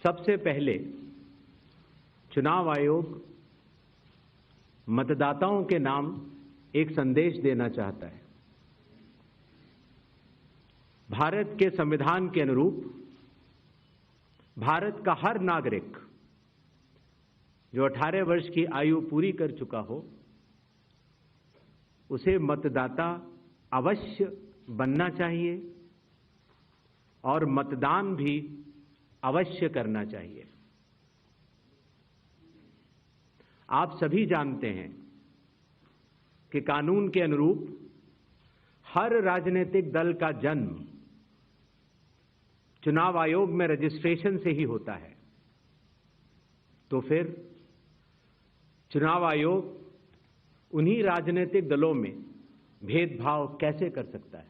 सबसे पहले चुनाव आयोग मतदाताओं के नाम एक संदेश देना चाहता है। भारत के संविधान के अनुरूप भारत का हर नागरिक जो 18 वर्ष की आयु पूरी कर चुका हो, उसे मतदाता अवश्य बनना चाहिए और मतदान भी अवश्य करना चाहिए। आप सभी जानते हैं कि कानून के अनुरूप हर राजनीतिक दल का जन्म चुनाव आयोग में रजिस्ट्रेशन से ही होता है। तो फिर चुनाव आयोग उन्हीं राजनीतिक दलों में भेदभाव कैसे कर सकता है?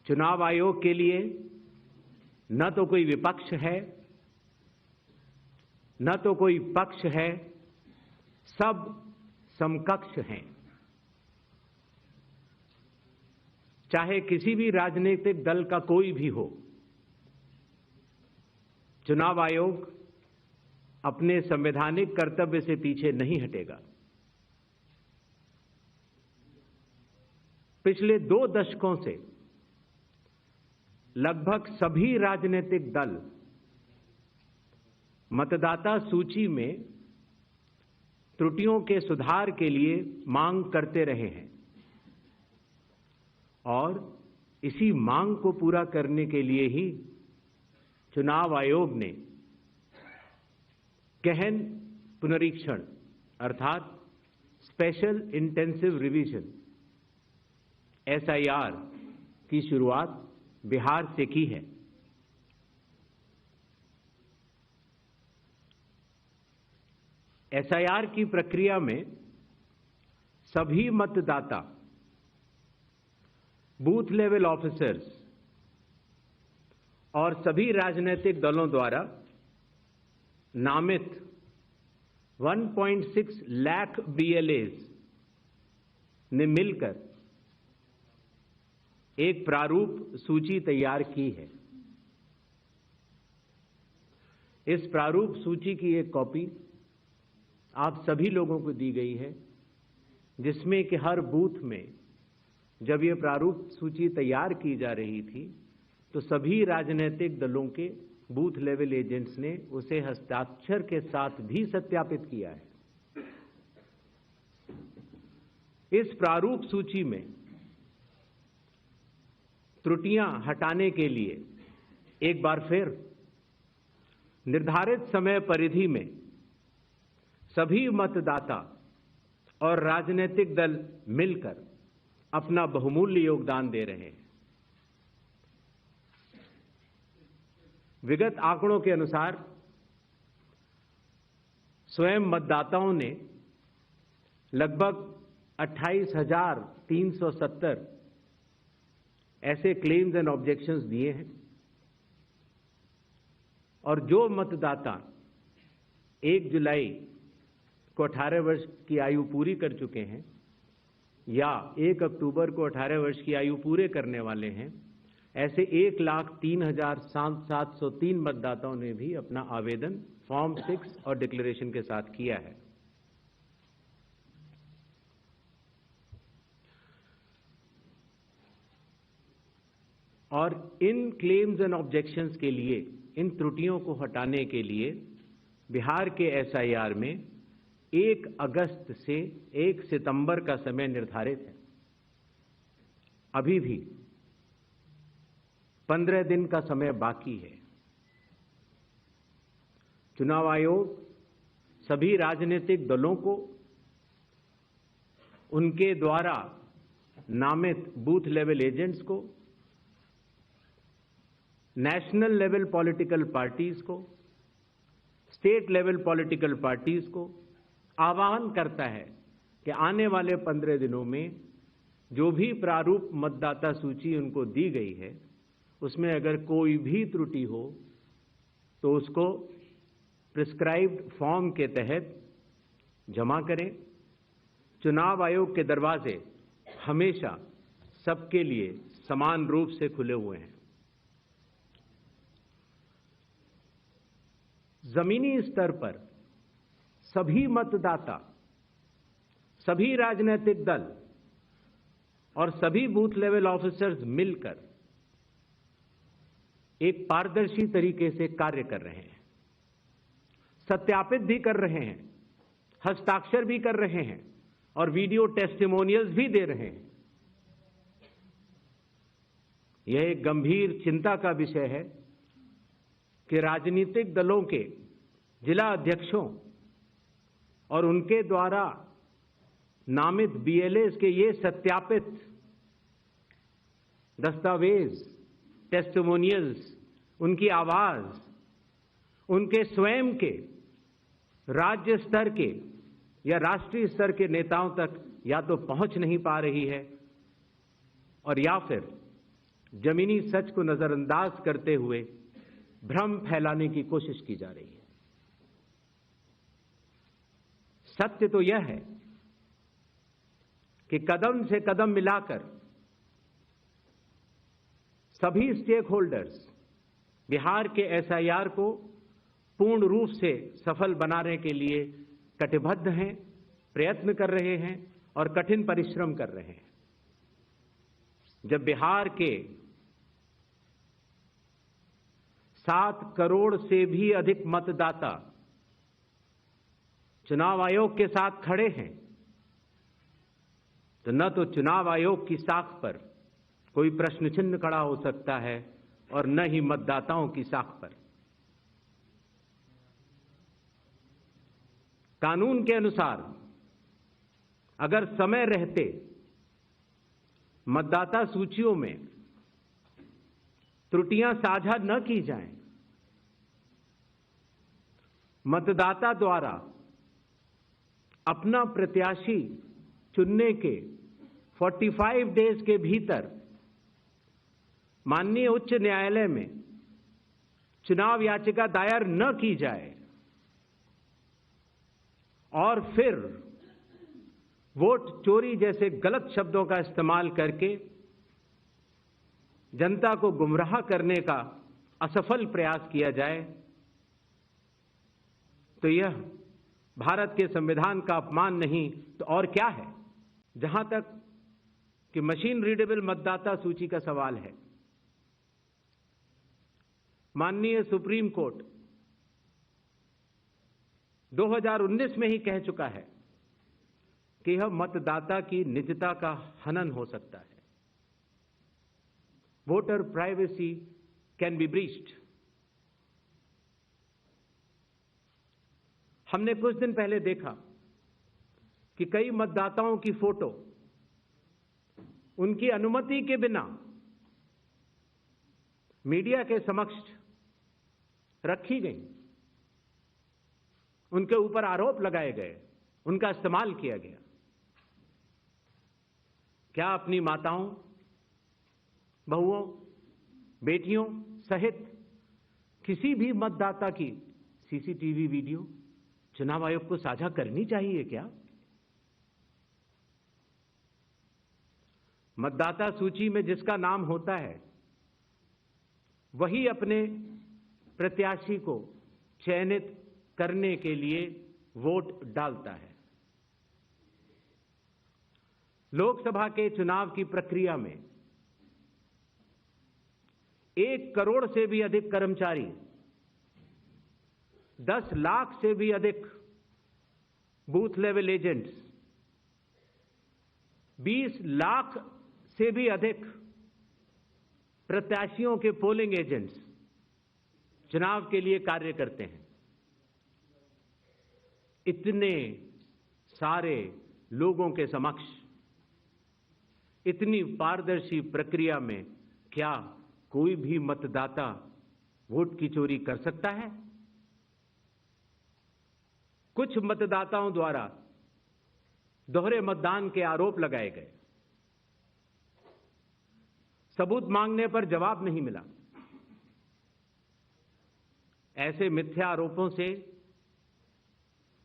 चुनाव आयोग के लिए न तो कोई विपक्ष है, न तो कोई पक्ष है, सब समकक्ष हैं। चाहे किसी भी राजनीतिक दल का कोई भी हो, चुनाव आयोग अपने संवैधानिक कर्तव्य से पीछे नहीं हटेगा। पिछले 2 दशकों से लगभग सभी राजनीतिक दल मतदाता सूची में त्रुटियों के सुधार के लिए मांग करते रहे हैं और इसी मांग को पूरा करने के लिए ही चुनाव आयोग ने गहन पुनरीक्षण अर्थात स्पेशल इंटेंसिव रिवीजन SIR की शुरुआत बिहार से की है। SIR की प्रक्रिया में सभी मतदाता, बूथ लेवल ऑफिसर्स और सभी राजनीतिक दलों द्वारा नामित 1.6 लाख BLAs ने मिलकर एक प्रारूप सूची तैयार की है। इस प्रारूप सूची की एक कॉपी आप सभी लोगों को दी गई है, जिसमें कि हर बूथ में जब ये प्रारूप सूची तैयार की जा रही थी तो सभी राजनीतिक दलों के बूथ लेवल एजेंट्स ने उसे हस्ताक्षर के साथ भी सत्यापित किया है। इस प्रारूप सूची में त्रुटियां हटाने के लिए एक बार फिर निर्धारित समय परिधि में सभी मतदाता और राजनीतिक दल मिलकर अपना बहुमूल्य योगदान दे रहे हैं। विगत आंकड़ों के अनुसार स्वयं मतदाताओं ने लगभग 28,370 ऐसे क्लेम्स एंड ऑब्जेक्शंस दिए हैं और जो मतदाता 1 जुलाई को 18 वर्ष की आयु पूरी कर चुके हैं या 1 अक्टूबर को 18 वर्ष की आयु पूरे करने वाले हैं, ऐसे 1,03,703 मतदाताओं ने भी अपना आवेदन फॉर्म 6 और डिक्लेरेशन के साथ किया है। और इन क्लेम्स एंड ऑब्जेक्शंस के लिए, इन त्रुटियों को हटाने के लिए बिहार के SIR में 1 अगस्त से 1 सितंबर का समय निर्धारित है। अभी भी 15 दिन का समय बाकी है। चुनाव आयोग सभी राजनीतिक दलों को उनके द्वारा नामित बूथ लेवल एजेंट्स को, नेशनल लेवल पॉलिटिकल पार्टीज को, स्टेट लेवल पॉलिटिकल पार्टीज को आह्वान करता है कि आने वाले 15 दिनों में जो भी प्रारूप मतदाता सूची उनको दी गई है, उसमें अगर कोई भी त्रुटि हो तो उसको प्रिस्क्राइब्ड फॉर्म के तहत जमा करें। चुनाव आयोग के दरवाजे हमेशा सबके लिए समान रूप से खुले हुए हैं। जमीनी स्तर पर सभी मतदाता, सभी राजनीतिक दल और सभी बूथ लेवल ऑफिसर्स मिलकर एक पारदर्शी तरीके से कार्य कर रहे हैं, सत्यापित भी कर रहे हैं, हस्ताक्षर भी कर रहे हैं और वीडियो टेस्टिमोनियल्स भी दे रहे हैं। यह एक गंभीर चिंता का विषय है कि राजनीतिक दलों के जिला अध्यक्षों और उनके द्वारा नामित बीएलएस के ये सत्यापित दस्तावेज, टेस्टिमोनियल्स, उनकी आवाज, उनके स्वयं के राज्य स्तर के या राष्ट्रीय स्तर के नेताओं तक या तो पहुंच नहीं पा रही है और या फिर जमीनी सच को नजरअंदाज करते हुए भ्रम फैलाने की कोशिश की जा रही है। सत्य तो यह है कि कदम से कदम मिलाकर सभी स्टेक होल्डर्स बिहार के एसआईआर को पूर्ण रूप से सफल बनाने के लिए कटिबद्ध हैं, प्रयत्न कर रहे हैं और कठिन परिश्रम कर रहे हैं। जब बिहार के 7 करोड़ से भी अधिक मतदाता चुनाव आयोग के साथ खड़े हैं, तो न तो चुनाव आयोग की साख पर कोई प्रश्न चिन्ह खड़ा हो सकता है और न ही मतदाताओं की साख पर। कानून के अनुसार अगर समय रहते मतदाता सूचियों में त्रुटियां साझा न की जाएं, मतदाता द्वारा अपना प्रत्याशी चुनने के 45 डेज के भीतर माननीय उच्च न्यायालय में चुनाव याचिका दायर न की जाए और फिर वोट चोरी जैसे गलत शब्दों का इस्तेमाल करके जनता को गुमराह करने का असफल प्रयास किया जाए, तो यह भारत के संविधान का अपमान नहीं तो और क्या है। जहां तक कि मशीन रीडेबल मतदाता सूची का सवाल है, माननीय सुप्रीम कोर्ट 2019 में ही कह चुका है कि यह मतदाता की निजता का हनन हो सकता है। Voter privacy can be breached. हमने कुछ दिन पहले देखा कि कई मतदाताओं की फोटो उनकी अनुमति के बिना मीडिया के समक्ष रखी गई, उनके ऊपर आरोप लगाए गए, उनका इस्तेमाल किया गया। क्या अपनी माताओं, बहुओं, बेटियों सहित किसी भी मतदाता की सीसीटीवी वीडियो चुनाव आयोग को साझा करनी चाहिए क्या? मतदाता सूची में जिसका नाम होता है वही अपने प्रत्याशी को चयनित करने के लिए वोट डालता है। लोकसभा के चुनाव की प्रक्रिया में 1 करोड़ से भी अधिक कर्मचारी, 10 लाख से भी अधिक बूथ लेवल एजेंट्स, 20 लाख से भी अधिक प्रत्याशियों के पोलिंग एजेंट्स चुनाव के लिए कार्य करते हैं। इतने सारे लोगों के समक्ष इतनी पारदर्शी प्रक्रिया में क्या कोई भी मतदाता वोट की चोरी कर सकता है? कुछ मतदाताओं द्वारा दोहरे मतदान के आरोप लगाए गए, सबूत मांगने पर जवाब नहीं मिला। ऐसे मिथ्या आरोपों से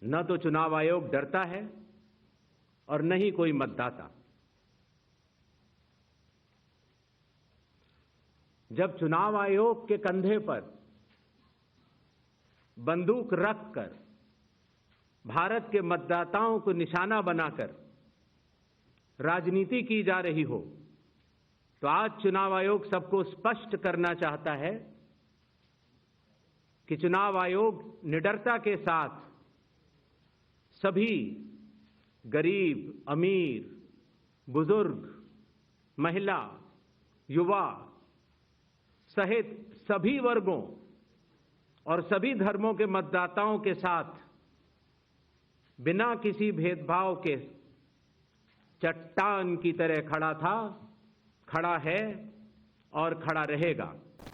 न तो चुनाव आयोग डरता है और न ही कोई मतदाता। जब चुनाव आयोग के कंधे पर बंदूक रखकर भारत के मतदाताओं को निशाना बनाकर राजनीति की जा रही हो, तो आज चुनाव आयोग सबको स्पष्ट करना चाहता है कि चुनाव आयोग निडरता के साथ सभी गरीब, अमीर, बुजुर्ग, महिला, युवा सहित सभी वर्गों और सभी धर्मों के मतदाताओं के साथ बिना किसी भेदभाव के चट्टान की तरह खड़ा था, खड़ा है और खड़ा रहेगा।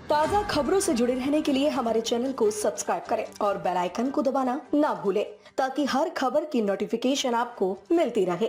ताज़ा खबरों से जुड़े रहने के लिए हमारे चैनल को सब्सक्राइब करें और बेल आइकन को दबाना ना भूलें ताकि हर खबर की नोटिफिकेशन आपको मिलती रहे।